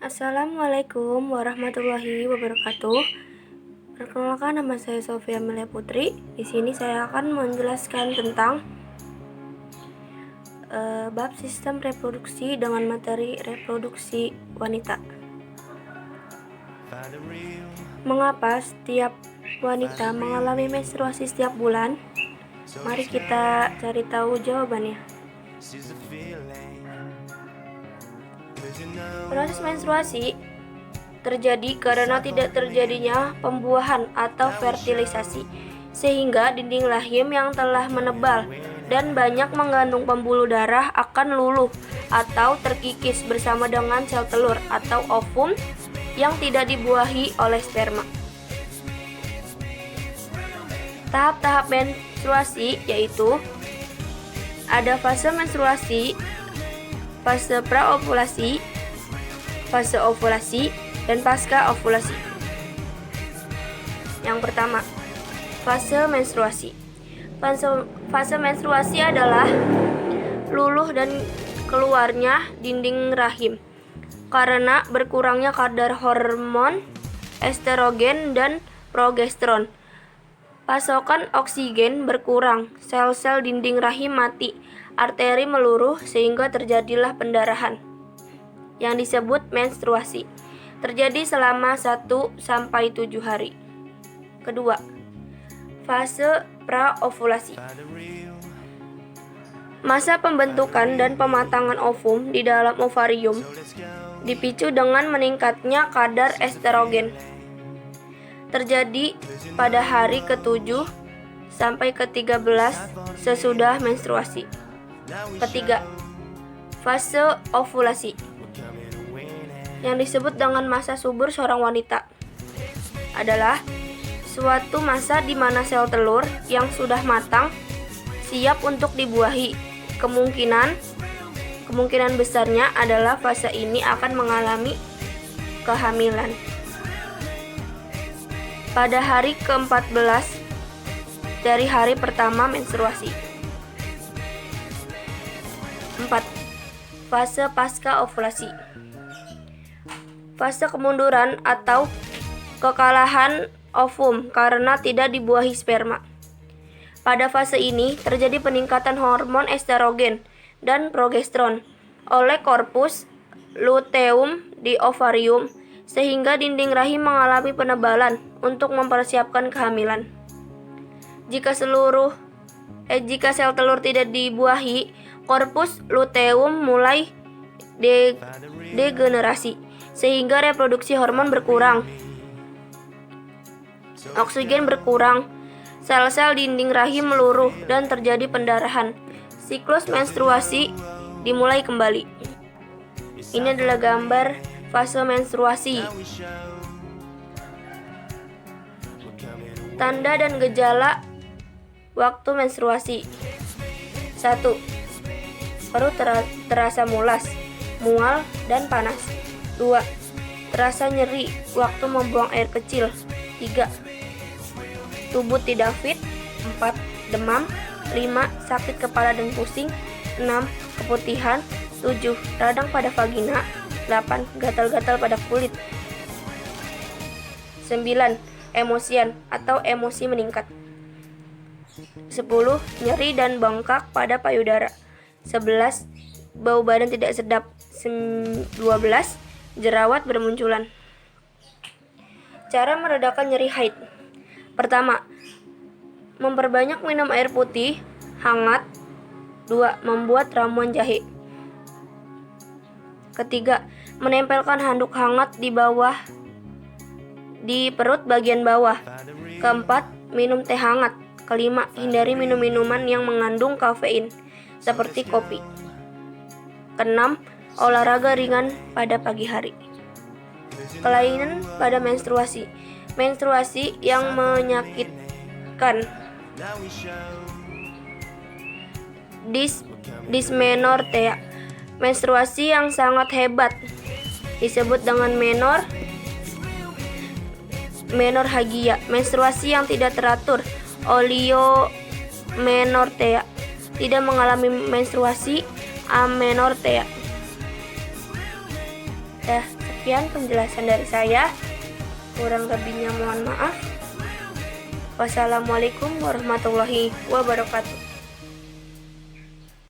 Assalamualaikum warahmatullahi wabarakatuh. Perkenalkan, nama saya Sofia Amelia Putri. Di sini saya akan menjelaskan tentang bab sistem reproduksi dengan materi reproduksi wanita. Mengapa setiap wanita mengalami menstruasi setiap bulan? Mari kita cari tahu jawabannya. Proses menstruasi terjadi karena tidak terjadinya pembuahan atau fertilisasi, sehingga dinding rahim yang telah menebal dan banyak mengandung pembuluh darah akan luluh atau terkikis bersama dengan sel telur atau ovum yang tidak dibuahi oleh sperma. Tahap-tahap menstruasi yaitu ada fase menstruasi, fase praovulasi, fase ovulasi, dan pasca ovulasi. Yang pertama, fase menstruasi. Fase menstruasi adalah luluh dan keluarnya dinding rahim karena berkurangnya kadar hormon estrogen dan progesteron. Pasokan oksigen berkurang, sel-sel dinding rahim mati, arteri meluruh sehingga terjadilah pendarahan yang disebut menstruasi. Terjadi selama 1-7 hari. Kedua, fase praovulasi. Masa pembentukan dan pematangan ovum di dalam ovarium dipicu dengan meningkatnya kadar estrogen. Terjadi pada hari ke-7 sampai ke-13 sesudah menstruasi. Ketiga, fase ovulasi, yang disebut dengan masa subur seorang wanita, adalah suatu masa di mana sel telur yang sudah matang siap untuk dibuahi. Kemungkinan besarnya adalah fase ini akan mengalami kehamilan pada hari ke-14 dari hari pertama menstruasi. 4. Fase pasca ovulasi. Fase kemunduran atau kekalahan ovum karena tidak dibuahi sperma. Pada fase ini terjadi peningkatan hormon estrogen dan progesteron oleh korpus luteum di ovarium sehingga dinding rahim mengalami penebalan untuk mempersiapkan kehamilan. Jika sel telur tidak dibuahi, korpus luteum mulai degenerasi sehingga reproduksi hormon berkurang, oksigen berkurang, sel-sel dinding rahim meluruh, dan terjadi pendarahan. Siklus menstruasi dimulai kembali. Ini adalah gambar fase menstruasi. Tanda dan gejala waktu menstruasi. 1. Perut terasa mulas, mual, dan panas. 2. Terasa nyeri waktu membuang air kecil. 3. Tubuh tidak fit. 4. Demam. 5. Sakit kepala dan pusing. 6. Keputihan. 7. Radang pada vagina. 8. Gatal-gatal pada kulit. 9. Emosian atau emosi meningkat. 10. Nyeri dan bengkak pada payudara. 11. Bau badan tidak sedap. 12. Jerawat bermunculan. Cara meredakan nyeri haid. Pertama, memperbanyak minum air putih hangat. 2. Membuat ramuan jahe. Ketiga, menempelkan handuk hangat di perut bagian bawah. Keempat, minum teh hangat. Kelima, hindari minum minuman yang mengandung kafein seperti kopi. Keenam, olahraga ringan pada pagi hari. Kelainan pada menstruasi. Menstruasi yang menyakitkan. Dysmenorrhea. Menstruasi yang sangat hebat disebut dengan menorrhagia. Menstruasi yang tidak teratur. Oleomenorrhea. Tidak mengalami menstruasi. Amenorrhea. Sekian penjelasan dari saya. Kurang lebihnya mohon maaf. Wassalamualaikum warahmatullahi wabarakatuh.